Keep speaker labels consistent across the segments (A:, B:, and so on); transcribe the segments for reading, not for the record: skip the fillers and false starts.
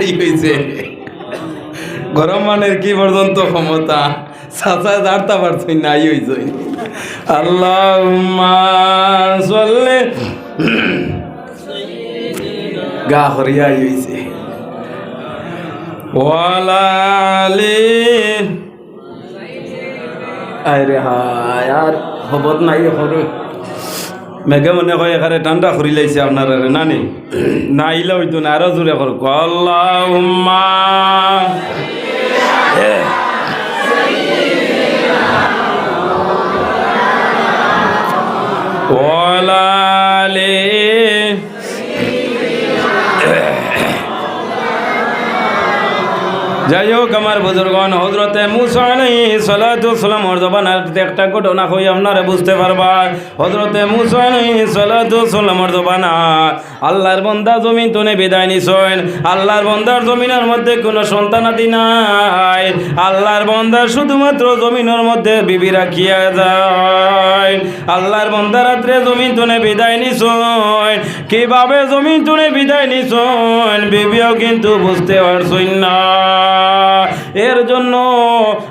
A: I হয়েছে গরম মানের কি পর্যন্ত ক্ষমতা চাচা জানতে পারছই না আই হয়েছে আল্লাহুম্মা সাল্লি গা হরিয়া আই হয়েছে ওয়ালালি আরে হায় আর খবর নাই হরে মেঘে মনে হয় এখানে ঠান্ডা করি লাইছে আপনার নানি না আইলে হইতো না আরো জোরে কর আল্লাহুম্মা ওয়ালালি যাই হোক আমার বুজুর্গণ হযরতে মুসা আলাইহিস সালাতু ওয়াস সালামের জবানের একটা ঘটনা কই আপনারা বুঝতে পারবা হযরতে মুসা আলাইহিস সালাতু ওয়াস সালামের জবানা আল্লাহর বান্দা জমিন তনে বিদায় নিছেন আল্লাহর বান্দার জমিনের মধ্যে কোনো সন্তানাদি নাই আল্লাহর বান্দা শুধুমাত্র জমিনের মধ্যে বিবি রাখিয়া যায় আল্লাহর বান্দা রাত্রে জমিন তনে বিদায় নিছেন কিভাবে জমিন তনে বিদায় নিছেন বিবিও কিন্তু বুঝতে পারছেন না এর জন্য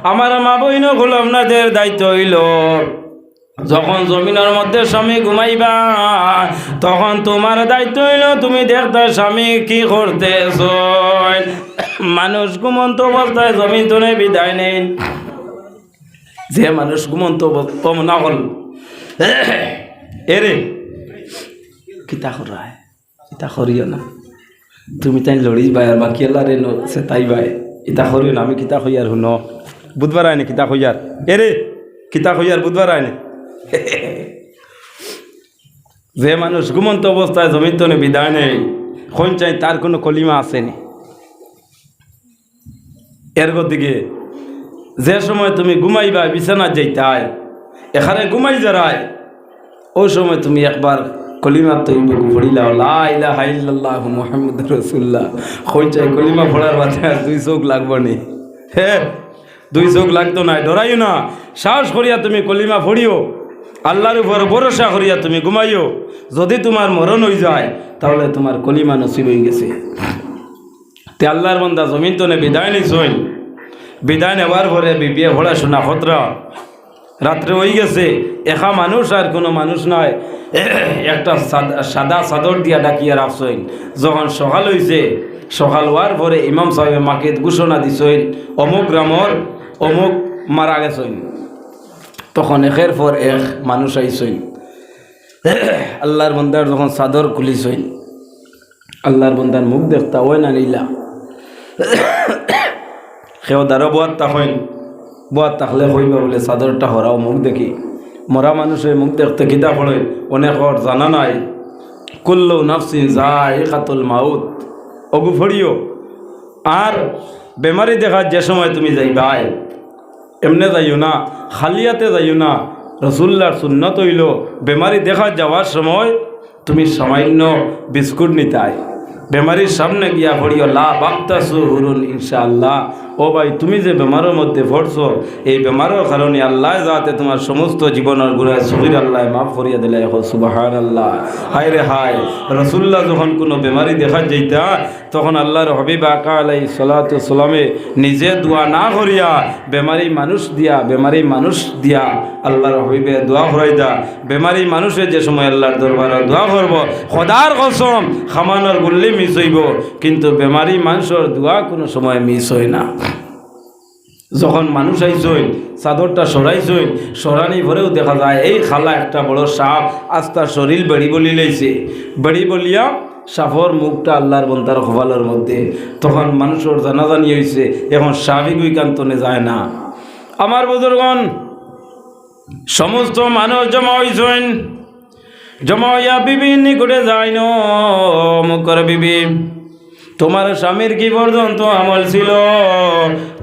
A: আমার মা বইন হলো আপনাদের দায়িত্ব হইল যখন জমিনের মধ্যে স্বামী ঘুমাইবা তখন তোমার দায়িত্ব হইল তুমি দেখতে স্বামী কি করতেছ মানুষ ঘুমন্ত অবস্থায় জমিন তনে বিদায় নেন যে মানুষ ঘুমন্ত না হল এরে কিতা করায় কিতা করিও না তুমি তাই লড়ি বাই আর বাকি আল্লাহ রে সে তাই বাই ইতা করিও না আমি কিতা হইয়ার শুন বুধবার আইনে কিতা হইয়ার এরে কিতা হইয়ার বুধবার আইনে যে মানুষ ঘুমন্ত অবস্থায় জমিন তনে বিদায় নেই কোন চাই তার কোনো কলিমা আসেনি এর দিকে যে সময় তুমি ঘুমাইবা বিছানা যাইতাই এখানে ঘুমাই যারায় ওই সময় তুমি একবার কলিমা তৈবা পড়িলা লা ইলাহা ইল্লাল্লাহু মুহাম্মাদুর রাসূলুল্লাহ কোন চাই কলিমা পড়ার বাদে দুই চোখ লাগবো নি হ্যাঁ দুই চোখ লাগতো না ডরাইও না সাহস করিয়া তুমি কলিমা পড়িও আল্লাহর উপর ভরসা করিয়া তুমি ঘুমাইও যদি তোমার মরণ হয়ে যায় তাহলে তোমার কলিমা নসিব হয়ে গেছে তে আল্লাহর বান্দা জমিন তনে বিদায় নিছইন বিদায় নেওয়ার পরে বিবিয়ে পড়াশোনা খতরা রাত্রে হয়ে গেছে একা মানুষ আর কোনো মানুষ নয় একটা সাদা চাদর দিয়া ডাকিয়া রাখছইন যখন সকাল হয়েছে সকাল হওয়ার পরে ইমাম সাহেব মাকে ঘোষণা দিছইন অমুক গ্রামর অমুক মারা গেছইন তখন একের পর এক মানুষ আইসইন আল্লাহর বন্দার যখন চাদর খুলিছইন আল্লাহর বন্দার মুখ দেখতা ওই না নিলা সেও দ্বারা বোয়াত তাহইন বোয়াত থাকলে হইবা বলে চাদরটা হরাও মুখ দেখি মরা মানুষের মুখ দেখতে কিতা পড়ে অনেকর জানা নাই কুল্লু নাফসিন যায়িকাতুল মাউত অগু ফড়িও আর বেমারি দেখার যে সময় তুমি যাইবাই এমনে যাইও না খালিয়াতে যাইও না রসুল্লাহর সুন্নত হইল বেমারি দেখা যাওয়ার সময় তুমি সামান্য বিস্কুট নিতাই বেমারির সামনে গিয়া পড়িও লা বাক্তাসু হুরুন ইনশাআল্লাহ ও ভাই তুমি যে বেমারের মধ্যে পড়ছো এই বেমারের কারণে আল্লাহ যাতে তোমার সমস্ত জীবনের গুনাহ সগীর আল্লাহ মাফ করিয়া দিলে সুবহানাল্লাহ হায় রে হায় রাসূলুল্লাহ যখন কোনো বেমারি দেখা যাইতা তখন আল্লাহর হাবিব আকা আলাইহিস সালাতু ওয়াস সালামে নিজে দোয়া না করিয়া বেমারি মানুষ দিয়া আল্লাহর হাবিবে দোয়া করাইতা বেমারি মানুষে যে সময় আল্লাহর দরবারে দোয়া করব খোদার কসম খামানোর গুল্লি মিস হইব কিন্তু বেমারি মানুষের দোয়া কোনো সময় মিস হয় না যখন মানুষ আইসইন চাদরটা সরাইছইন সরানি ভরেও দেখা যায় এই খালা একটা বড় সাপ আস্তার শরীর বেড়ি বলি লাইছে বেড়ি বলিয়া সাপর মুখটা আল্লাহর বন্দার খোবালের মধ্যে তখন মানুষের জানাজানি হয়েছে এখন স্বাভাবিক উইকান্তনে যায় না আমার বুজুর্গণ সমস্ত মানুষ জমা হইছইন জমা হইয়া বিবি নিকটে যায় ন মুখর বিবি তোমার স্বামীর কি পর্যন্ত আমল ছিল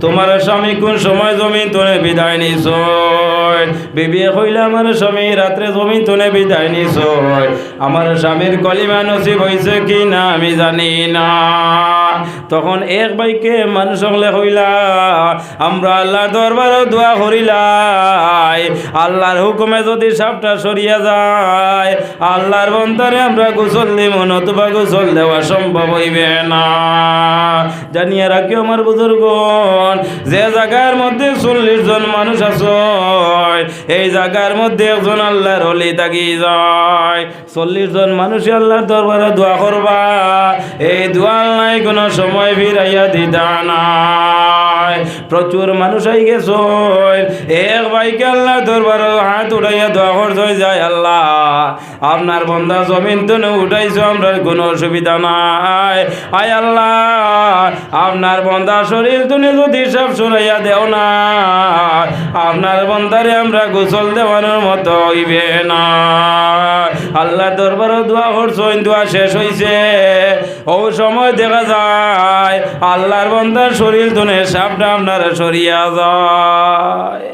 A: তোমার স্বামী কোন সময় জমিন তনে বিদায় নিছ বিবি কইলা আমার স্বামী রাত্রে জমিন তনে বিদায় নিছ আমার স্বামীর কলিমা নসিব হয়েছে কি না আমি জানি না তখন এক বাইকে মানুষ হলে হইলা আমরা আল্লাহর দরবারে দোয়া করিলাই আল্লাহর হুকুমে যদি সাপটা সরিয়া যায় আল্লাহর বন্দারে আমরা গোসল দিব নতুবা গোসল দেওয়া সম্ভব হইবে না জানিয়ে রাখি আমার বুজুর্গণ, যে জায়গার মধ্যে 40 জন মানুষ আছে, এই জায়গার মধ্যে একজন আল্লাহর ওলি থাকি যায়। 40 জন মানুষ আল্লাহর দরবারে দোয়া করবা, এই দোয়া নাই কোনো সময় ফিরাইয়া দিতা নাই। প্রচুর মানুষ আই গেছ, এক ভাইকে আল্লাহর দরবারে হাত উঠাইয়া দোয়া করতে যায়, আল্লাহ আপনার বন্দা জমিন তো উঠাইছো, আমরা কোনো অসুবিধা নাই। আয় আল্লাহ আপনার বন্দা শরীর তুমি যদি সব সরাইয়া দেও না, আপনার বন্দারে আমরা গোসল দেওয়ানোর মতো হইবে না। আল্লাহ দরবারও দোয়া করছো, দোয়া শেষ হইছে, ও সময় দেখা যায় আল্লাহর বন্দার শরীর তুনে সাপটা আপনারা সরিয়া যায়।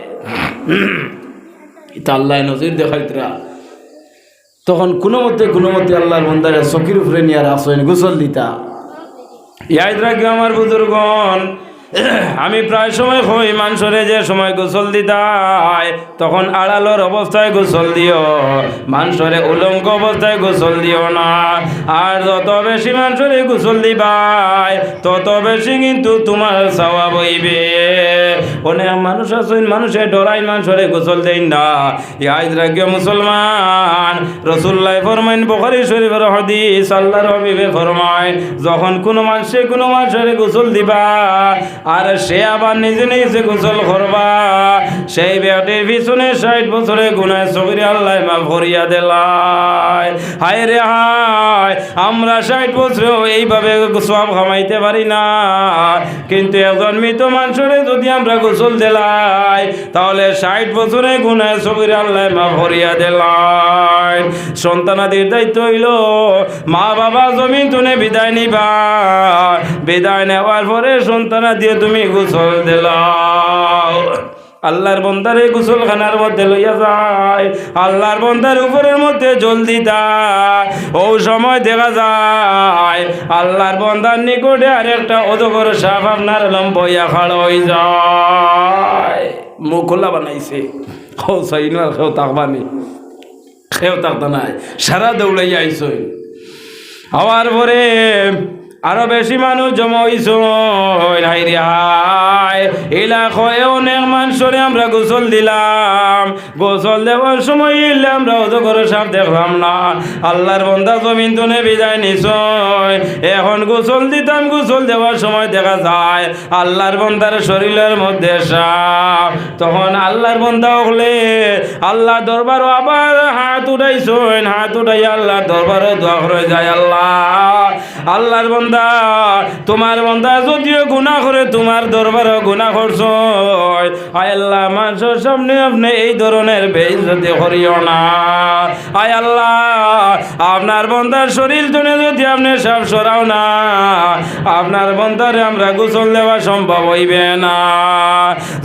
A: এটা আল্লাহ নজির দেখাইতরা। তখন কোনো মতে আল্লাহর বন্দারে চকির উপরে নিয়ে আসেন গোসল দিতা। ইয়াদ রাখবে আমার বুজুর্গণ, আমি প্রায় সময় হই মানুষরে যে সময় গোসল দিতাই, তখন আড়ালোর অবস্থায় গোসল দিও, মানুষরে উলঙ্গ অবস্থায় গোসল দিও না। আর যত বেশি মানুষরে গোসল দিবাই তত বেশি কিন্তু তোমার সওয়াব হইবে। অনেক মানুষ আছেন মানুষে ডরাই মানুষরে গোসল দেন না। ইয়াদ রাখিও মুসলমান, রাসূলুল্লাহ ফরমাইন, বুখারী শরীফের হাদিস, আল্লাহর হাবিবে ফরমায়, যখন কোনো মানুষরে গোসল দিবা আর সে আবার নিজে নিজে গোসল করবা, সেই ব্যক্তির পিছনে 60 বছরের গুনাহ সগীরা আল্লাহ মাফ করিয়া দিলাই। হায় রে হায়, আমরা 60 বছরেও এইভাবে সওয়াব কামাইতে পারি না, কিন্তু একজন মৃত মানুষরে যদি আমরা গোসল দিলাই তাহলে 60 বছরের গুনাহ সগীরা আল্লাহ মাফ করিয়া দিলাই। সন্তানাদের দায়িত্ব হইল মা বাবা জমিন তুনে বিদায় নিবা, বিদায় নেওয়ার পরে সন্তানা দিয়ে তুমি গোসল দিলাও। আল্লাহর বন্দারে গোসলখানার মধ্যে লইয়া যায়, আল্লাহর বন্দার উপরের মধ্যে জল দিতা, ও সময় দেখা যায় আল্লাহর বন্দার নিকটে আর একটা অজগর সাপ আপনার লম্বইয়া খাড়া হয়ে যায়। মুখ খোলা বানাইছে, খাও চাইনো আর খেও তাকবানি, খেও তাকতা নাই, সারা দৌড়াইয়া আইস। হওয়ার পরে আরো বেশি মানুষ জমা হইছ। এলাকায় অনেক মানুষরে আমরা গোসল দিলাম, গোসল দেওয়ার সময় এলে আমরা অজগর সাপ দেখলাম না। আল্লাহর বন্দা জমিন তুনে বিদায় নিছ, এখন গোসল দিতাম, গোসল দেওয়ার সময় দেখা যায় আল্লাহর বন্দার শরীরের মধ্যে সাপ। তখন আল্লাহর বন্দা হলে আল্লাহ দরবারও আবার হাত উঠাইছেন, হাত উঠাই আল্লাহর দরবারও দোয়া করে যায়, আল্লাহর বন্দা তোমার বন্দা যদিও গুনাহ করে তোমার দরবারও গুনাহ করছ, আয় আল্লাহ মানুষের সামনে আপনি এই ধরনের বেইজ্জতি করিও না। আয় আল্লাহ আপনার বন্দার শরীর তুলে যদি আপনি সব সরাও না, আপনার বন্দারে আমরা গোসল দেওয়া সম্ভব হইবে না।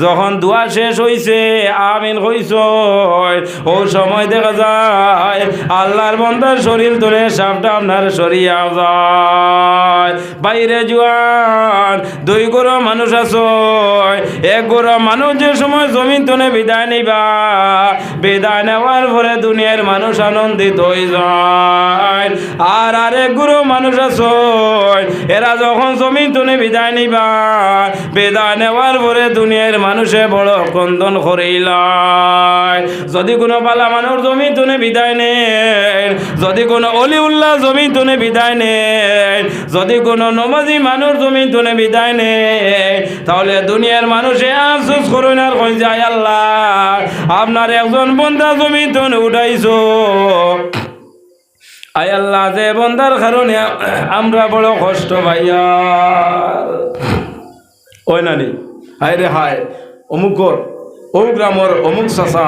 A: যখন দোয়া শেষ হইছে আমিন কইছ, ও সময় দেখা যায় আল্লাহর বন্দার শরীর তুলে সাপটা আপনার সরিয়া যায়। বাইরে জুয়ান 2 গোড়া মানুষ আছো, 1 গোড়া মানুষ যে সময় জমিন তুলে বিদায় নিবা, বিদায় নেওয়ার পরে দুনিয়ার মানুষ আনন্দিত হয়ে যায়। আর আরেক গুরু মানুষ আছো, এরা যখন জমিন তুলে বিদায় নিবা, বিদায় নেওয়ার পরে দুনিয়ার মানুষে বড় ক্রন্দন করিলায়। যদি কোনো বালা মানুষ জমিন তুলে বিদায় নেন, যদি কোনো অলিউল্লাহ জমিন তুলে বিদায় নেন, যদি কোনো নমাজি মানুষ জমিন তুলে বিদায় নেন, তাহলে দুনিয়ার মানুষে আফসোস করুন আর কই যায়, আল্লাহ আপনার একজন বন্দা জমিন তুলে উঠাইছো, আয় আল্লাহ যে বন্দার কারণে আমরা বড় কষ্ট পাইয়া। ওই নানি হায় রে হায়, অমুকর ও গ্রামর অমুক চাচা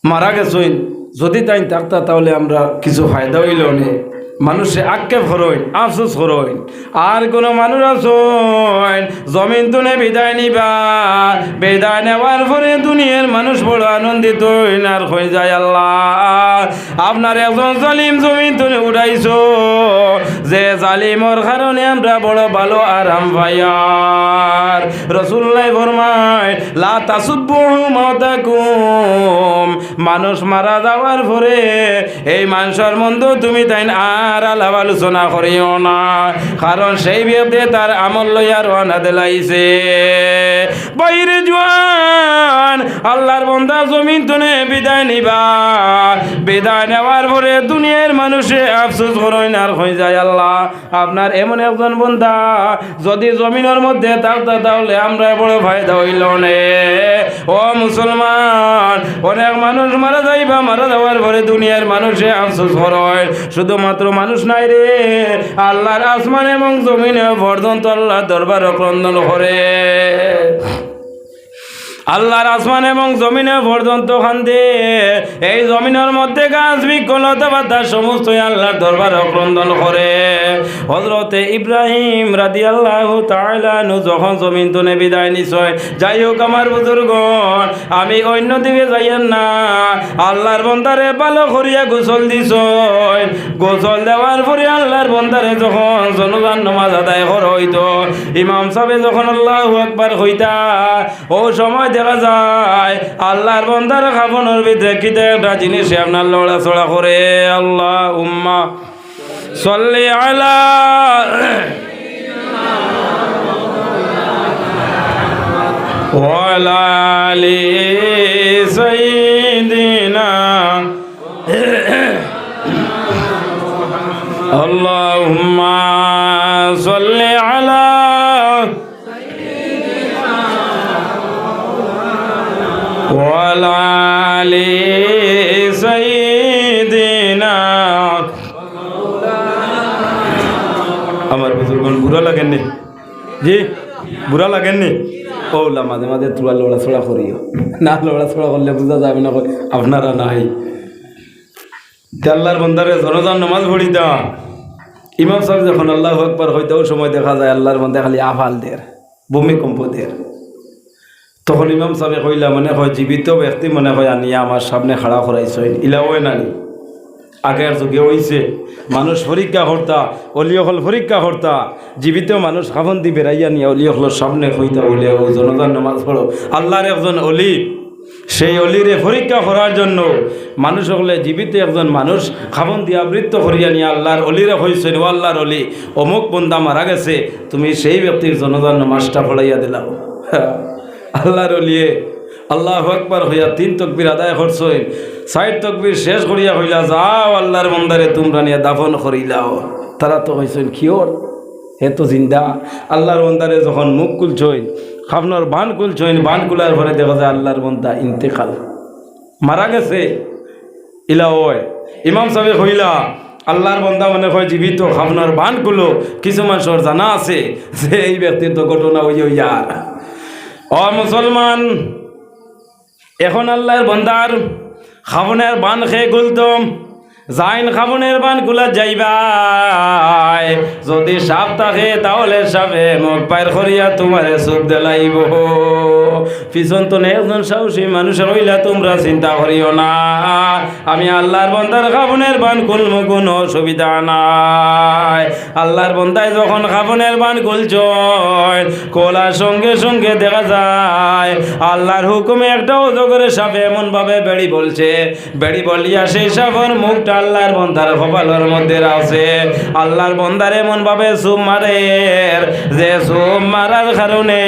A: মারা গেছেন, যদি তাই থাকতা তাহলে আমরা কিছু ফায়দা হইল নে। মানুষে আক্ষেপ হরইন, আফসোস হরইন। আর কোনো মানুষ আসইন জমিন তুলে বিদায় নিবা, বিদায় নেওয়ার পরে দুনিয়ার মানুষ বড় আনন্দিত হইন আর হয়ে যায়, আল্লাহ আপনার একজন জালিম জমিন তুমি উঠাইছো, যে জালিমর কারণে আমরা বড় ভালো আরাম পাইয়ার। রাসূলুল্লাহ ফরমায় লা তাসুব্বু মাওতাকুম, মানুষ মারা যাওয়ার পরে এই মানুষের মন্দ তুমি তাই আর আলাপ আলোচনা করিও না, কারণ সেই ব্যক্তি তার আমল লইয়া রওনা দিলাইছে। বাইরে জওয়ান আল্লাহর বান্দা জমিন তুনে বিদায় নিবা, বিদায় নেওয়ার পরে দুনিয়ার মানুষে আফসোস করেন আর হয়ে যায় আল্লাহ আপনার এমন একজন বান্দা যদি জমিনের মধ্যে থাকতো তাহলে আমরা বড় ফায়দা হইল নে। ও মুসলমান, অনেক মানুষ মারা যাইবা, মারা যাওয়ার পরে দুনিয়ার মানুষে আফসোস করে। শুধুমাত্র মানুষ নাই রে, আল্লাহর আসমান এবং জমিনে পর্যন্ত আল্লাহ দরবার ক্রন্দন করে। আল্লাহর আসমান এবং জমিনে পর্যন্ত খান্দে। এই জমিনের মধ্যে গাছ বৃক্ষলতা পাতা সমস্ত আল্লাহর দরবার ক্রন্দন করে। হযরতে ইব্রাহিম রাদিয়াল্লাহু তাআলা আনহু যখন জমিন তুনে বিদায় নিছয়, যাই হোক আমার বুজুর্গণ, আমি অন্য দিকে যাইয়েন না, আল্লাহর বন্দারে ভালো করিয়া গোসল দিছয়। গোসল দেওয়ার পরে আল্লাহর বন্দারে যখন জনজান নামাজ আদায় করা হইতো, ইমাম সাহেব যখন আল্লাহু আকবার কইতা, ও সময় দেখা যায় আল্লাহর বন্দার খাবনের ভিতরে কিতে একটা জিনিস আপনার লড়াচড়া করে। আল্লাহুম্মা সাল্লি আলা ওয়া আলা আলি সাইয়্যিদিনা আল্লাহুম্মা সাল্লি আলা ওয়ালা আলি সাইয়্যিদিনা। আমার বুজুর্গণ বুড়া লাগেননি জি, বুড়া লাগেননি? ওলা মাঝে মাঝে তোরা লড়াছড়া করিও না, লড়াছড়া করলে বোঝা যাবে না আপনারা নাই। আল্লাহর বন্দারে জনজান নামাজ পড়ি দা, ইমাম সাহেব যখন আল্লাহু আকবার হইতে ওই সময় দেখা যায় আল্লাহর বন্দা খালি আফাল দের, ভূমিকম্প দের। তখন ইমাম সাহেব কইলা মনে হয় জীবিত ব্যক্তি মনে হয় আনিয়া আমার সামনে খাড়া করাইছ, ইলাও নানি আগের যুগে হইছে মানুষ পরীক্ষা করতা, অলিয়কল পরীক্ষা করতা, জীবিত মানুষ খাবন দি বেড়াইয়া নিয়ে অলিয়কলের সামনে হইতা বলে ও জনতার নামাজ পড়ো। আল্লাহর একজন অলি, সেই অলিরে পরীক্ষা করার জন্য মানুষ হলে জীবিত একজন মানুষ খাবন দিয়া আবৃত্ত করিয়া নিয়ে আল্লাহর অলিরে হয়েছেন, ও আল্লাহর অলি অমুক বন্দা মারা গেছে, তুমি সেই ব্যক্তির জনতার নামাজটা পড়াইয়া দিলাও। আল্লাহর অলিয়ে আল্লাহু আকবার হইয়া 3 তাকবীর আদায় করছই, 4 তাকবীর শেষ করিয়া হইলা যাও আল্লাহর বন্দারে তোমরা নিয়ে দাফন করিলাও। তারা তো হইছেন কিওর, হে তো জিন্দা। আল্লাহর বন্দারে যখন মুখ খুলছই, খাবনার বান খুলছই, বান খুলার পরে দেখা যায় আল্লাহর বন্দা ইন্তেকাল, মারা গেছে। ইলা ওই ইমাম সাহেব হইলা আল্লাহর বন্দা মনে হয় জীবিত, খাবনার বান খুলো, কিছু মানুষের জানা আছে যে এই ব্যক্তির তো ঘটনা হইয়া ইয়ার। ও মুসলমান, এখন আল্লাহর বন্দার খাবনের বান খেয়ে গুলতম যাইন, খাবনের বান গুলা যাইবাই, যদি সাপ থাকে তাহলে সাপে মুখ পায়ের করিয়া তোমারে চুপ দেলাইব। পিছন তো একজন সাহসী মানুষ হইলা তোমরা চিন্তা করিও না, আমি আল্লাহর বন্দার খাবনের বান খুলবো, কোনো অসুবিধা নাই। আল্লাহর বন্দায় যখন খাবনের বান খুলছ, খোলার সঙ্গে সঙ্গে দেখা যায় আল্লাহর হুকুমে একটা অজগরের সাপে এমন ভাবে বেড়ি বলছে, বেড়ি বলিয়া সেই সাপের মুখটা আল্লাহর বন্দার কপালের মধ্যে আছে। আল্লাহর বন্দার এমন ভাবে চুপ মারে যে চুপ মারার কারণে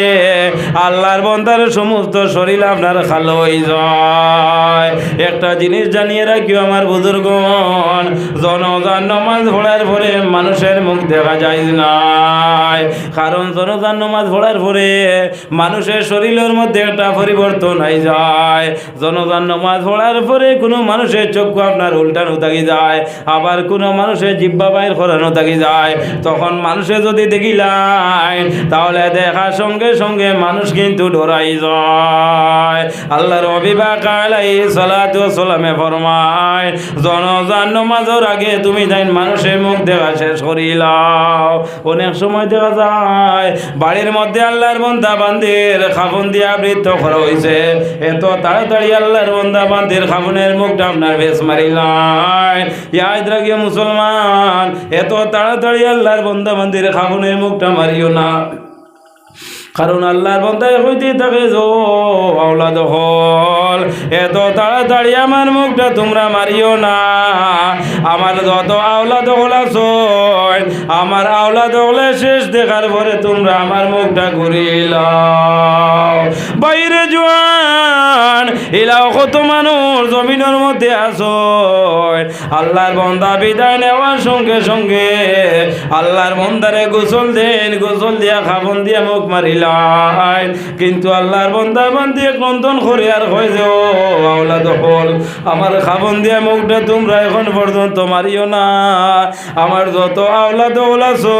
A: আল্লাহর বন্দার সমস্ত শরীর আপনার খালো হয়ে যায়। একটা জিনিস জানিয়ে রাখিও আমার বুজুর্গণ, জনজান নামাজ পড়ার পরে মানুষের মুখ দেখা যায় নাই, কারণ জনজান নামাজ পড়ার পরে মানুষের শরীরের মধ্যে একটা পরিবর্তন হয়ে যায়। জনজান নামাজ পড়ার পরে কোনো মানুষের চক্ষু আপনার উল্টানো থাকে থাকি যায়, আবার কোনো মানুষের জিব্বা বাইর করানো থাকি যায়। তখন মানুষে যদি দেখিলাই তাহলে দেখার সঙ্গে সঙ্গে মানুষ কিন্তু ডরাই যায়। আল্লাহর অবিবাক আলাইহিস সালাতু ওয়াস সালামে ফরমায়, জনজান নামাজের আগে তুমি যাই মানুষের মুখ দেখা শেষ করিলাও। অনেক সময় দেখা যায় বাড়ির মধ্যে আল্লাহর বান্দা বান্দির খাবন দিয়া বৃত্ত করা হয়েছে, এত তাড়াতাড়ি আল্লাহর বান্দা বান্দির খাবনের মুখটা আপনার বেশ মারিলাই। ইয়াদ রাখিও মুসলমান, এত তাড়াতাড়ি আল্লাহর বান্দা বান্দির খাবনের মুখটা মারিও না, কারণ আল্লাহর বান্দায় হইতে থাকে যো আওলাদ হল, এত তাড়াতাড়ি আমার মুখটা তোমরা মারিও না। আমার যত আওলাদ হল আছো, আমার আওলাদ হলে শেষ দেখার পরে তোমরা আমার মুখটা ঘুরিলাও। বাইরে জোয়ান এলাও কত মানুষ জমিনের মধ্যে আছো, আল্লাহর বান্দা বিদায় নেওয়ার সঙ্গে সঙ্গে আল্লাহর বান্দারে গোসল দেন, গোসল দিয়া খাবন দিয়া মুখ মারিলা, কিন্তু আল্লাহর বান্দা বান্দি ক্রন্দন করে আর হয়ে যাও আওলাদ হল, আমার খাবন দিয়া মুখটা তোমরা এখন পর্যন্ত মারিও না। আমার যত আওলাদ হল আছো,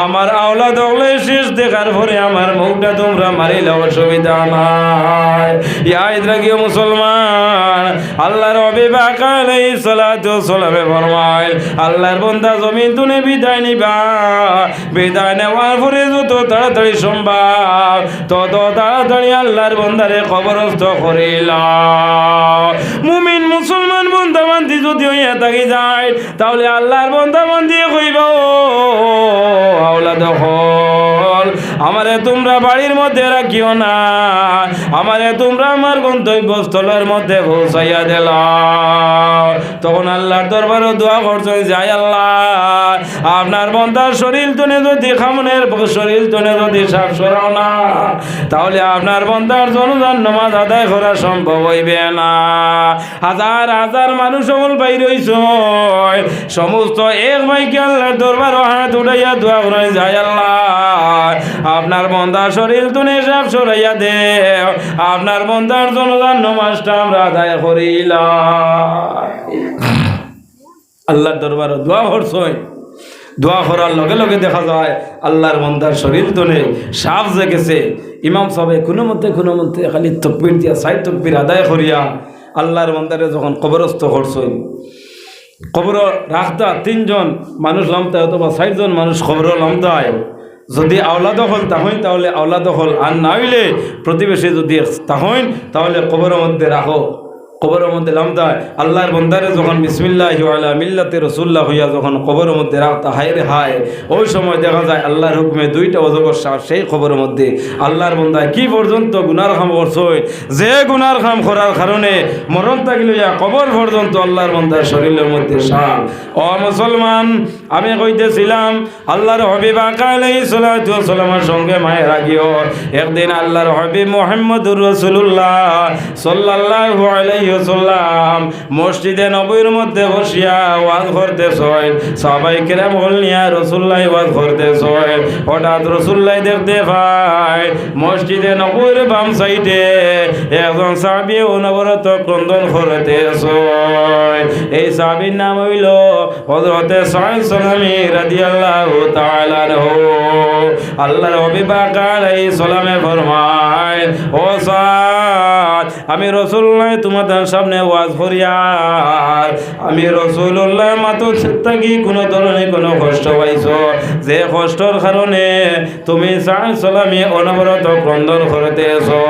A: আমার আওলাদ হলে শেষ দেখার পরে আমার মুখটা তোমরা মারিলে অসুবিধা নাই। ইয়াদ রাখিও মুসলমান, আল্লাহর অবিবাক আলাইহিস সালাতু ওয়াস সালামে ফরমায়, আল্লাহর বান্দা জমিন তুনে বিদায় নিবা, বিদায় নেওয়ার পরে যত তাড়াতাড়ি সম্ভব তত তাড়াতাড়ি আল্লাহর বান্দারে কবরস্থ করিলা। মুমিন মুসলমান বান্দা বান্দি যদি হইয়া থাকি যায় তাহলে আল্লাহর বান্দা বান্দি কইব, আওলাদ হল আমারে তোমরা বাড়ির মধ্যে রাখিও না, আমারে তোমরা আমার গন্তব্যস্থলের মধ্যে পৌঁছাইয়া দিলাও। তখন আল্লাহর দরবারে দোয়া করছেন, যাই আল্লাহ আপনার বান্দার শরীর তনে যদি খামনের শরীর তনে যদি সাপ সরাও না, তাহলে আপনার বান্দার জনজান নামাজ আদায় করা সম্ভব হইবে না। হাজার হাজার মানুষ সকল বাইর হইছ, সমস্ত এক ভাইকে আল্লাহর দরবার হাত উঠাইয়া দোয়া করে, যায় আল্লাহ আপনার বান্দার শরীর তনে সাপ সরাইয়া দে, আপনার বান্দার জনজান নামাজটা আমরা আদায় করিলাম। আল্লাহর দরবারে দোয়া করছই, দোয়া করার লগে লগে দেখা যায় আল্লাহর বান্দার শরীর তনে সাপ জেগেছে। ইমাম সাহেব কোনো মধ্যে খালি তকবির দিয়া সাইড তকবির আদায় করিয়া আল্লাহর বান্দারে যখন কবরস্থ করছই, কবর রাখতা 3 জন মানুষ লামতায় অথবা 60 জন মানুষ কবর লামতায়, যদি আওলাদ হল তাহইন তাহলে আওলাদ হল, আর না হইলে প্রতিবেশী যদি তাহইন তাহলে কবরের মধ্যে রাখো। কবরের মধ্যে লামদায় আল্লাহর বান্দারে যখন বিসমিল্লাহি ওয়া আলা মিল্লাতি রাসূলুল্লাহ হইয়া যখন কবরের মধ্যে রাখতা, হায় রে হায়, ওই সময় দেখা যায় আল্লাহর হুকুমে 2টা অজগর সাপ সেই কবরের মধ্যে। আল্লাহর বান্দায় কি পর্যন্ত গুনার কাম করছই, যে গুনার কাম করার কারণে মরণ তাকিলইয়া কবর পর্যন্ত আল্লাহর বান্দার শরীরের মধ্যে সাপ। ও মুসলমান, আমি কইতেছিলাম আল্লাহর হাবিব আলাইহিস সালাতু ওয়াস সালামের সঙ্গে মায়ের রাখিও। একদিন আল্লাহর হাবিব মুহাম্মদুর রাসূলুল্লাহ সাল্লাল্লাহু আলাইহি ওয়াসাল্লাম মসজিদে নববীর মধ্যে বসিয়া ওয়াজ করতেছেন, সাহাবায়ে কেরাম বলনিয়া রাসূলুল্লাহ ওয়াজ করতেছেন। হঠাৎ রাসূলুল্লাহ দেখতে পায় মসজিদে নববীর বাম সাইডে একজন সাহাবী অনবরত ক্রন্দন করতেছেন। এই সাহাবীর নাম হইল হযরতে সাঈদ সালামী রাদিয়াল্লাহু তাআলা আনহু। আল্লাহর হাবিব আলাইহিস সালামে ফরমায়, ও সাদ, আমি রাসূলুল্লাহ তোমাদের সামনে ওয়াজ করিয়ার, আমি রাসূলুল্লাহ মাতো থাকি কোনো ধরনের কোনো কষ্ট পাইছো, যে কষ্টর কারণে তুমি সাঈদ সালামী অনবরত ক্রন্দন করতেছো।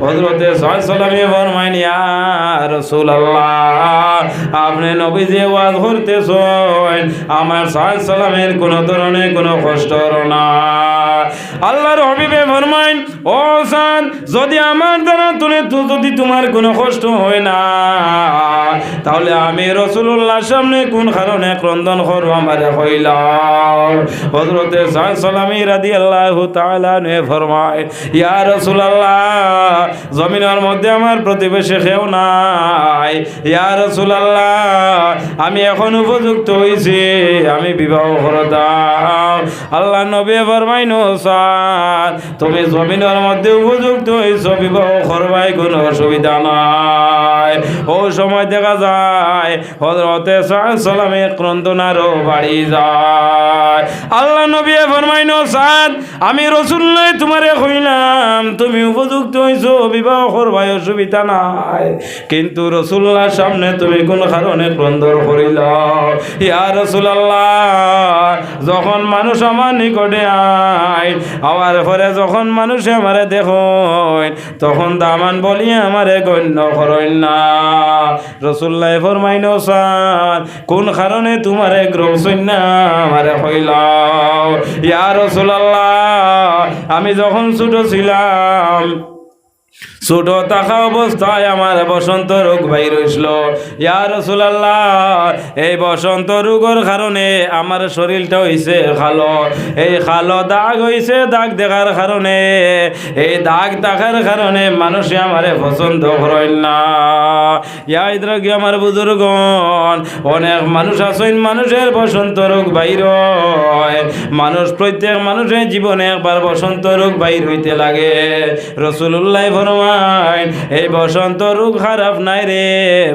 A: হযরতে সাঈদ সালামী ফরমায়, ইয়া রাসূলুল্লাহ, আপনি নবী যে ওয়াজ করতেছেন আমার সাঈদ সালামের কোনো ধরনের কোনো কষ্ট না। আল্লাহর হাবিবে ফরমায়, ও সাদ, যদি আমার দ্বারা যদি তোমার কোনো কষ্ট হয় না তাহলে আমি রাসূলুল্লাহর সামনে কোন কারণে ক্রন্দন করব আমারে কইলাম। হযরতে সাঈদ সালামী রাদিয়াল্লাহু তাআলা আনহু ফরমায়, ইয়া রাসূলুল্লাহ, জমিনের মধ্যে আমার প্রতিবেশী কেউ নাই, ইয়া রাসূলুল্লাহ, আমি এখন উপযুক্ত হইছি, আমি বিবাহ করতাম। আল্লাহ নবী ফরমায়, নো সাদ, তুমি জমিনের মধ্যে উপযুক্ত হইছো, বিবাহ করবাই কোনো অসুবিধা নাই। ওই সময় দেখা যায় যায় হযরতে সাল্লামে ক্রন্দনারও বাড়ি যায়। আল্লাহ নবী ফরমাইনো সাদ আমি রাসূলুল্লাহ তোমারে কইলাম তুমি উপযুক্ত হইছো বিবাহ করবাই অসুবিধা নাই, কিন্তু রাসূলুল্লাহর সামনে তুমি কোন কারণে ক্রন্দন করিলা? ইয়া রাসূলুল্লাহ যখন মানুষ আমার নিকটে আয় আওয়ার পরে যখন মানুষে আমারে দেখেন তখন দামান বলিয়া আমারে গণ্য করেন না। রাসূলুল্লাহ ফরমাইনো সাদ কোন কারণে তোমারে গ্রহণ না আমারে কইলাও? ইয়া রাসূলুল্লাহ আমি যখন ছোট ছিলাম ছোট থাকা অবস্থায় আমার বসন্ত রোগ বাইর হইছিল। ইয়া রাসূলুল্লাহ এই বসন্ত রোগের কারণে আমার শরীরটা হইছে কালো, এই কালো দাগ হইছে দাগ দেখার কারণে, এই দাগ দেখার কারণে মানুষে আমারে পছন্দ করেন না। ইয়া ইদ্রাকি আমার বুজুর্গণ অনেক মানুষ আছেন মানুষের বসন্ত রোগ বাইর হয়, মানুষ প্রত্যেক মানুষের জীবনে একবার বসন্ত রোগ বাইর হইতে লাগে। রাসূলুল্লাহ ফরমায় এই বসন্ত রোগ খারাপ নাই রে,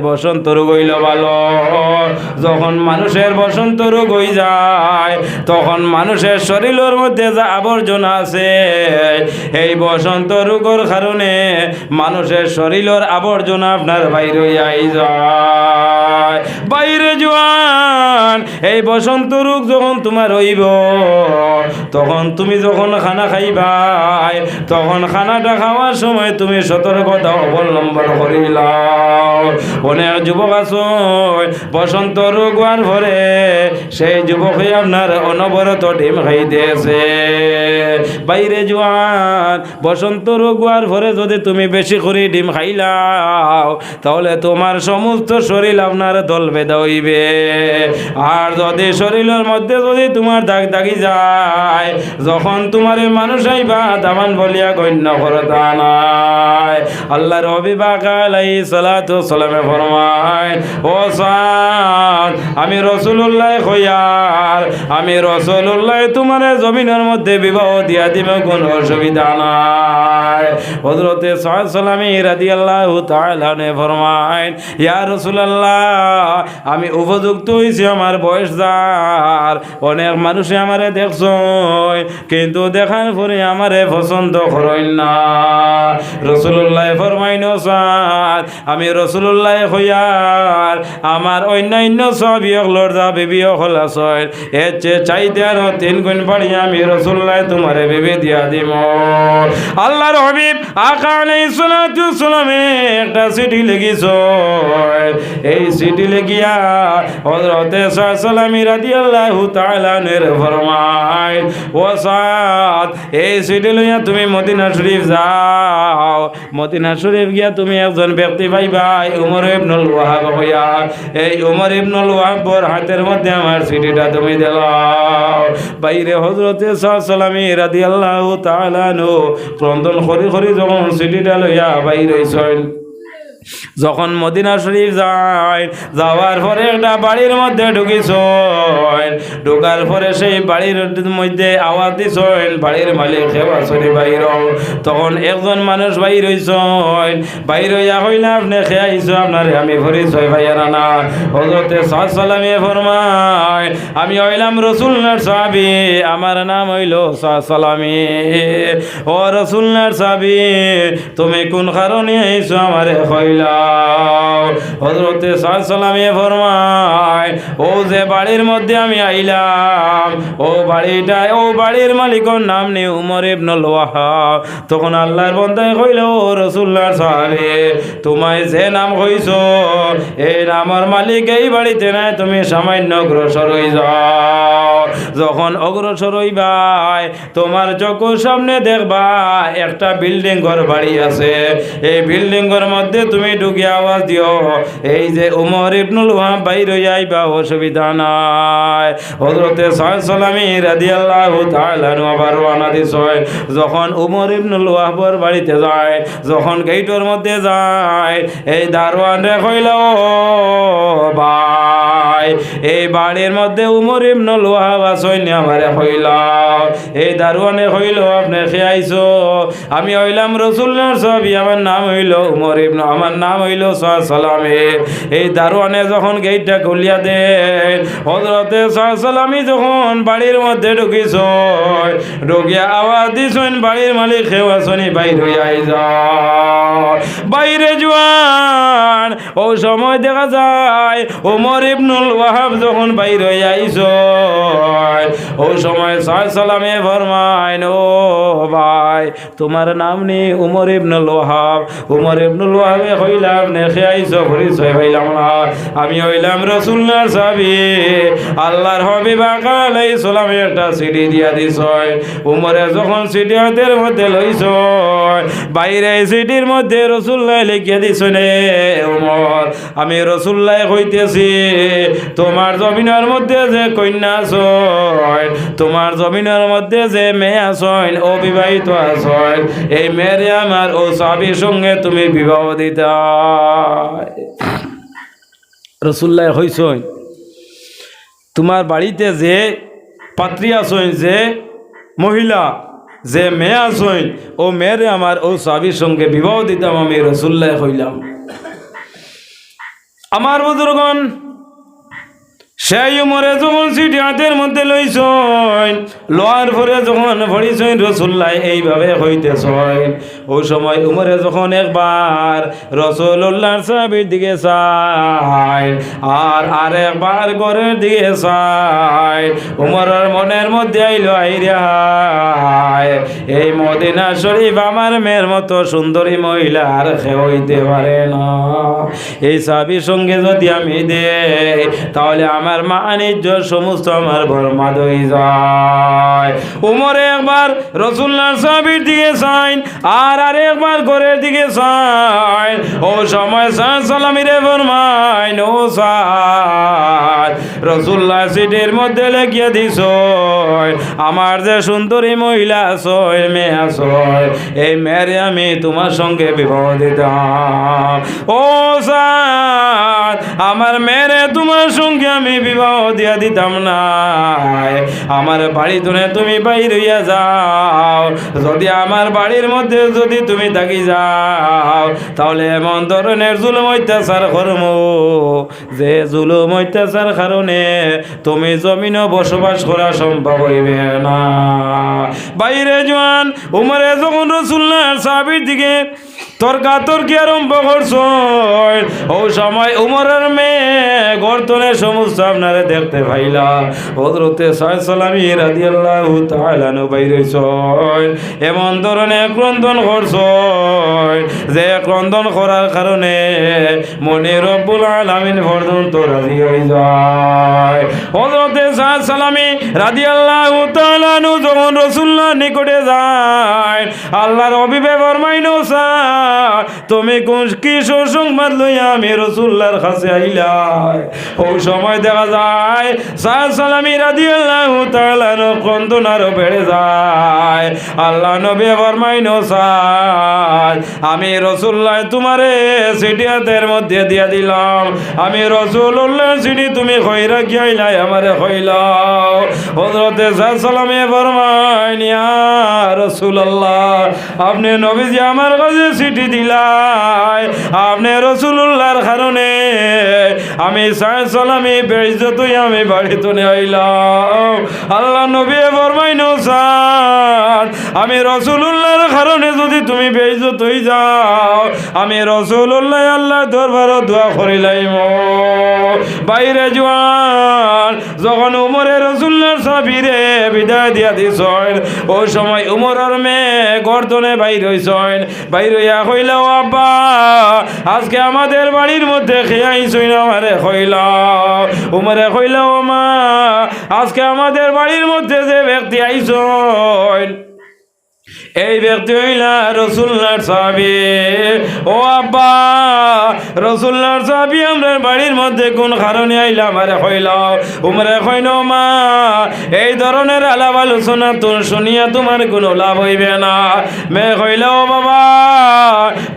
A: বসন্ত রোগ হইল ভালো। যখন মানুষের বসন্ত রোগ হয়ে যায় তখন মানুষের শরীরের মধ্যে যা আবর্জনা আছে এই বসন্ত রোগের কারণে মানুষের শরীরের আবর্জনা আপনার বাইরে হইয়াই যায়। বাইরে জোয়ান এই বসন্ত রোগ যখন তোমার হইব তখন তুমি যখন খানা খাইবাই তখন খানাটা খাওয়ার সময় তুমি সতর্কতা অবলম্বন করিলাও। অনেক যুবক আছে বসন্ত রোগ হওয়ার পরে সেই যুবকে আপনার অনবরত ডিম খাইতেছে। বাইরে জোয়ান বসন্ত রোগ হওয়ার পরে যদি তুমি বেশি করে ডিম খাইলাও তাহলে তোমার সমস্ত শরীর আপনার দল বেঁধে হইবে। আর যদি শরীরের মধ্যে যদি তোমার দাগ দাগি যায় যখন তোমার মানুষ আইবা দামান বলিয়া গণ্য করতা নাই। আল্লাহর হাবিব আলাইহিস সালাতু ওয়াস সালামে ফরমায় ও সাদ আমি রাসূলুল্লাহ কইয়ার আমি রাসূলুল্লাহ তোমারে জমিনের মধ্যে বিবাহ দিয়া দিব কোনো অসুবিধা নাই। হযরতে সাল্লাল্লাহু রাদিয়াল্লাহু তাআলা নে ফরমায় ইয়া রাসূলুল্লাহ আমি উপযুক্ত হইছি আমার বয়স যার অনেক মানুষে আমারে দেখছো কিন্তু দেখার পরে আমারে পছন্দ করেন না। রাসূলুল্লাহ ফরমাইনো সাদ আমি রাসূলুল্লাহ কইয়ার আমার অন্যান্য সবই হলর যা বিবি হল আছে এর চেয়ে চাইতে আরো 3 গুণ বাড়িয়ে আমি রাসূলুল্লাহ তোমারে বিবি দিয়া দিব। আল্লাহর হাবিব আকা আলাইহিস সালাতু ওয়াস সালামে একটা চিঠি লিখিছো, এই চিঠি লিখিয়া হযরতে সাল্লাল্লাহু রাদিয়াল্লাহু তাআলা নের ফরমায় ও সাদ এই চিঠি লইয়া তুমি মদিনা শরীফ যাও, মদিনা শরীফ গিয়া তুমি একজন ব্যক্তি পাইবা উমর ইবনুল ওয়াহাব হইয়া, এই উমর ইবনুল ওয়াহাবের হাতের মধ্যে আমার চিঠিটা তুমি দাও। বাইরে হযরতে সাল্লাল্লাহু রাদিয়াল্লাহু তাআলা নো ক্রন্দন করি করি যখন চিঠিটা লইয়া বাইরে হইছেন যখন মদিনা শরীফ যায় যাওয়ার পরে একটা বাড়ির মধ্যে ঢুকিছেন, ঢোকার পরে সেই বাড়ির মধ্যে আওয়াজ দিছেন বাড়ির মালিক হেবা সরি বাইর। তখন একজন মানুষ বাইর হইছেন, বাইর হইয়া হইলে আপনি খেয়াইছো আপনার আমি পরিচয় পাইয়া না। হযরতে সাল্লাল্লাহু ফরমায় আমি হইলাম রাসূলুল্লাহর সাহাবী, আমার নাম হইল সাল্লাল্লাহু। ও রাসূলুল্লাহর সাহাবী তুমি কোন কারণে আইছো আমারে হযরতে সাল্লাল্লাহু ফরমায় ও যে বাড়ির মধ্যে আমি আইলাম ও বাড়ির মালিকের নাম নেই উমর ইবনুল ওয়াহাব। তখন আল্লাহর বান্দা কইল ও রাসূলুল্লাহর সাহাবী তোমায় যে নাম কইছো এই নামের মালিক এই বাড়িতে নাই, তুমি সামান্য অগ্রসর হই যাও। যখন অগ্রসর হইবাই তোমার চোখের সামনে দেখবা একটা বিল্ডিং ঘর বাড়ি আছে, এই বিল্ডিং ঘর মধ্যে তুমি ঢুকে আওয়াজ দিও এই যে উমর ইবনুল ওয়াহাব বাইর হইয়া আইবা অসুবিধা নাই। হযরতে সাল্লাল্লাহু রাদিয়াল্লাহু তাআলা আবার রওনা দিছেন। যখন উমর ইবনুল ওয়াহাবের বাড়িতে যায় যখন গেটের মধ্যে যায় এই দারোয়ান রে কইল ভাই এই বাড়ির মধ্যে উমর ইবনুল ওয়াহাব আসইনি আমারে হইলাম এই দারোয়ানে হইল আপনি খেয়াইছো আমি হইলাম রাসূলুল্লাহর সাহাবী আমার নাম হইল উমর ইবনু আমার নাম হইল সালামে এই দারোয়ানে যখন গেটটা খুলিয়া দেন হযরতে সালামি যখন বাড়ির মধ্যে ঢুকিছ ঢুকিয়া আওয়াজ দিছেন বাড়ির মালিক কেউ আসনি বাইর হইয়া যাও বাইরে জোয়ান ও সময় দেখা যায় ওমর ইবনুল ওয়াহাব যখন বাইর হইয়া আইছ ও সময় সালামে ফরমাইন ও ভাই তোমার নাম নি উমর ইবনুল ওয়াহাব উমর ইবনুল ওয়াহাবে হইলাম নেখে আইছো পরিচয় হইলাম না আমি হইলাম রাসূলুল্লাহর সাহাবী আল্লাহর হাবিব আলাইহিস সালামে একটা সিডি দিয়া দিছ উমরে যখন সিডি হাতের মধ্যে লইছ বাইরে সিডির মধ্যে রাসূলুল্লাহ লিখে দিছ নে উমর আমি রাসূলুল্লাহ কইতেছি তোমার জমিনের মধ্যে যে কন্যা আছে তোমার জমিনের মধ্যে যে মেয়ে আছে অবিবাহিত আছে এই মেয়ে আমার ও সাহাবীর সঙ্গে তুমি বিবাহ দিতে রাসূলুল্লাহ কইছেন তোমার বাড়িতে যে পাত্রী আছেন যে মহিলা যে মেয়ে আছেন ও মেয়ে আমার ও সাহাবীর সঙ্গে বিবাহ দিতাম আমি রাসূলুল্লাহ কইলাম আমার বুজুর্গণ সেই উমরে যখন সিটি হাতের মধ্যে লইছেন লোয়ার পরে যখন পড়িছেন রাসূলুল্লাহ এইভাবে হইতেছেন ওই সময় উমরে যখন একবার রাসূলুল্লাহর সাহাবীর দিকে চায় আর আরেকবার ঘরের দিকে চায় উমরের মনের মধ্যে আইলো আইরা এই মদিনা শরীফ আমার মেয়ের মতো সুন্দরী মহিলা আর কেউ হইতে পারে না এই সাহাবীর সঙ্গে যদি আমি দেই তাহলে আমার মানিজ্য সমস্ত আমার বরবাদ হয়ে যায় উমরে একবার রাসূলুল্লাহর সাহাবীর দিকে চাইন আর আরেকবার ঘরের দিকে চাইন ও সময় সালামিরে ফরমাইন ও সাদ রাসূলুল্লাহ সিটির মধ্যে লিখিয়ে দিছ আমার যে সুন্দরী মহিলা আছে মেয়ে আছে এই মেয়ে আমি তোমার সঙ্গে বিবাহ দিতাম ও সাদ আমার মেয়ে তোমার সঙ্গে আমি বিবাহ দিয়া দিতাম না আমার বাড়ি তুলে তুমি বাইর হইয়া যাও যদি আমার বাড়ির মধ্যে যদি তুমি থাকি যাও তাহলে এমন ধরনের জুলুম অত্যাচার করব যে জুলুম অত্যাচার কারণে তুমি জমিনে বসবাস করা সম্ভব হইবে না বাইরে জোয়ান উমরে যখন রাসূলুল্লাহর সাহাবীর দিকে তর্কাতর্কি আরম্ভ করছ ও সময় উমরের মেয়ে গর্তনে সমস্ত আপনারা দেখতে পাইলা হযরতে সালামি রাদিয়াল্লাহু তাআলা আনহু বাইরেছ এমন ধরনের ক্রন্দন করছ যে ক্রন্দন করার কারণে মনে রব্বুল আলামিন পর্যন্ত রাজি হয়ে যায় হযরতে সালামি রাদিয়াল্লাহু তাআলা আনহু যখন রাসূলুল্লাহর নিকটে যায় আল্লাহর হাবিবে ফরমাইনো তুমি কোন কি সংবাদ লইয়া আমি রাসূলুল্লাহর কাছে আইলা ও সময় দেখা যায় সালামি রাদিয়াল্লাহু তাআলা ক্রন্দন আরো বেড়ে যায় আল্লাহ নবী ফরমাইনো আমি রাসূলুল্লাহ তোমারে সিটি হাতের মধ্যে দিয়া দিলাম আমি রাসূলুল্লাহ সিটি তুমি কইরা গিয়াইলা আমারে কইলাও হযরতে সালামি ফরমাইন ইয়া রাসূলুল্লাহ আপনি নবীজি আমার কাছে চিঠি দিলাই আপনি রাসূলুল্লাহর কারণে আমি সালামি বেইজ্জত হই আমি বাড়িতে আইলাম আল্লাহ নবী ফরমাইনো আমি রাসূলুল্লাহর কারণে যদি তুমি বেইজ্জত হই যাও আমি রাসূলুল্লাহ আল্লাহর দরবারে দোয়া করিলাম বাইরে জওয়ান যখন উমরে রাসূলুল্লাহর সাহাবীরে বিদায় দিয়া দিছেন ওই সময় উমরের মেয়ে গর্দনে বাইর হইছেন বাইর হইয়া কইলা ও আব্বা আজকে আমাদের বাড়ির মধ্যে খেয়াইছই না আমারে কইলা উমরে কইলা ও মা আজকে আমাদের বাড়ির মধ্যে যে ব্যক্তি আইছেন এই ব্যক্তি হইলা রাসূলুল্লাহর সাহাবী। ও আব্বা, রাসূলুল্লাহর সাহাবী আমরা বাড়ির মধ্যে কোন কারণে আইলা আমারে কইলাও? উমরে কইল মা, এই ধরনের আলাপ আলোচনা তো শুনিয়া তোমার কোনো লাভ হইবে না। মেয়ে কইল ও বাবা,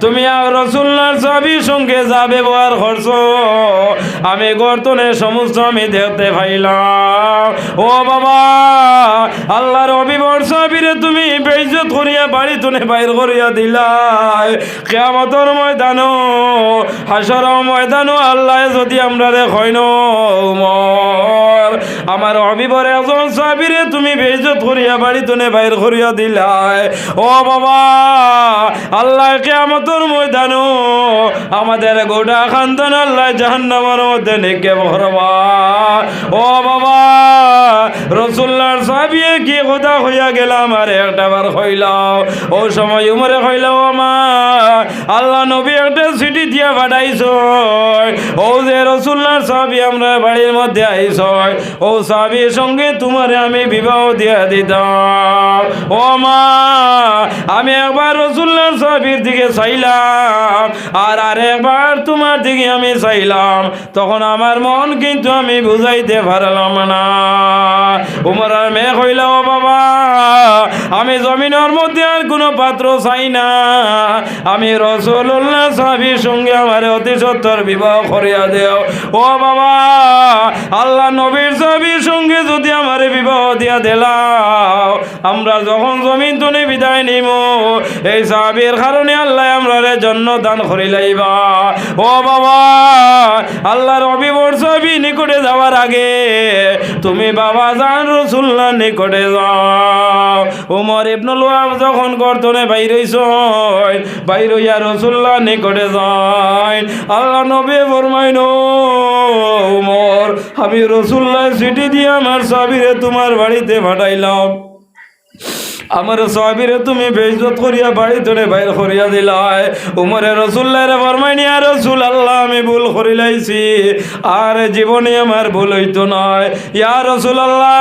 A: তুমি রাসূলুল্লাহর সাহাবীর সঙ্গে যা ব্যবহার করছো আমি গর্তনে সমস্ত আমি দেখতে পাইলাম। ও বাবা, আল্লাহর অবিবর সাহাবীরে তুমি বেইজ্জত করিয়া বাড়ি তুলে বাইর করিয়া দিলাই। কিয়ামতের ময়দানো, হাসরের ময়দানো আল্লাহ যদি আমরা কইন উমর, আমার অবিবর একজন সাহাবীরে তুমি বেইজ্জত করিয়া বাড়ি তুলে বাইর করিয়া দিলাই। ও বাবা, আল্লাহ কিয়ামতের ময়দানো আমাদের গোটা খানদান আল্লাহ জাহান্নামের মধ্যে নিক্ষেপ করবা। ও বাবা, রাসূলুল্লাহর সাহাবী কি কথা হইয়া গেলাম আর একটা বার কইলাও। ও সময় উমরে কইলাও মা, আল্লাহ নবী একটা চিঠি দিয়া পাঠাইছো, ও যে রাসূলুল্লাহর সাহাবী আমরা বাড়ির মধ্যে আইছ, ও সাহাবীর সঙ্গে তোমারে আমি বিবাহ দিয়া দিতাম। ও মা, আমি একবার রাসূলুল্লাহর সাহাবীর দিকে চাইলাম আর আরেকবার তোমার দিকে আমি চাইলাম, তখন আমার মন কিন্তু আমি বুঝাইতে পারলাম না। উমর আর মেয়ে কইল ও বাবা, আমি জমিনের মধ্যে আর কোনো পাত্র চাই না, আমি রাসূলুল্লাহর সাহাবীর সঙ্গে আমার অতি সত্তর বিবাহ করিয়া দেও। ও বাবা, আল্লাহ নবীর সাহাবীর সঙ্গে যদি আমার বিবাহ দিয়া দিলাও, আমরা যখন জমিন তুলে বিদায় নিব এই সাহাবীর কারণে আল্লাহ আমরা জন্য দান করিলাইবা। ও বাবা, আল্লাহর অবিবর সাহাবী নিকটে যাওয়ার আগে তুমি বাবা জান রাসূলুল্লাহ নিকটে যাও। উমর ইবনুল ওয়াব যখন গর্তনে বাইর হইছ, বাইর হইয়া রাসূলুল্লাহ নিকটে যায়, আল্লাহ নবী ফরমাইন উমর, আমি রাসূলুল্লাহ চিঠি দিয়ে আমার সাহাবীরে তোমার বাড়িতে পাঠাইলাম, আমার সাহাবীরে তুমি বেইজ্জত করিয়া বাড়ি ধরে বাইর করিয়া দিলাই। উমরে রাসূলুল্লাহর ফরমাইনি আর রাসূলুল্লাহ আমি ভুল করিলাইছি, আর জীবনে আমার ভুল হইতো নয়। ইয়া রাসূলুল্লাহ,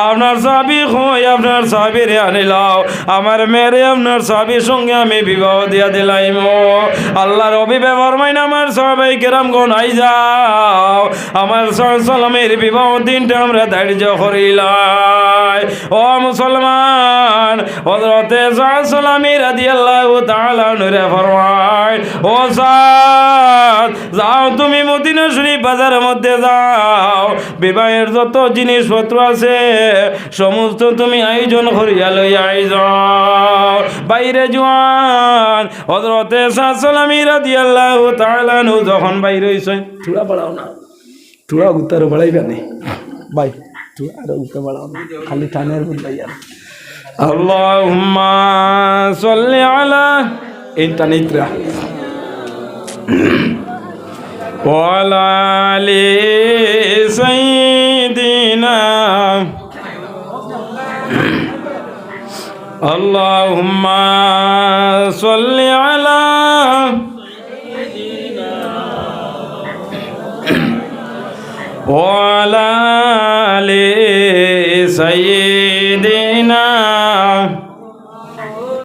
A: আপনার সাহাবী কই, আপনার সাহাবীরে আনিলাও, আমার মেয়েরে আপনার সাহাবীর সঙ্গে আমি বিবাহ দিয়া দিলাইম। আল্লাহর অবিবে ফরমাইন আমার সাহাবায়ে কেরামগণ আই যাও, আমার সালামের বিবাহ দিনটা আমরা ধার্য করিলাই। ও মুসলমান, হযরতে সালামী রাদিয়াল্লাহু তাআলা নূরে ফরমায়, ও সাদ যাও তুমি মদিনা শরীফ বাজারের মধ্যে যাও, বিবাহের যত জিনিসপত্র আছে সমস্ত তুমি আয়োজন করিয়া লইয়া যাও। বাইরে জওয়ান হযরতে সালামী রাদিয়াল্লাহু তাআলা যখন বাইরে হইছে, থোড়া বাড়াও না, থোড়া উত্তর বাড়াইবা না ভাই, থোড়া আর উত্তর বাড়াও না, খালি টানের বদলাইয়া। আল্লাহুম্মা সাল্লি আলা ইন্টারনেটরা ওয়া আলা আলি সাইয়্যিদিনা। আল্লাহুম্মা সাল্লি আলা ওয়া আলা আলি সাইয়্যিদিনা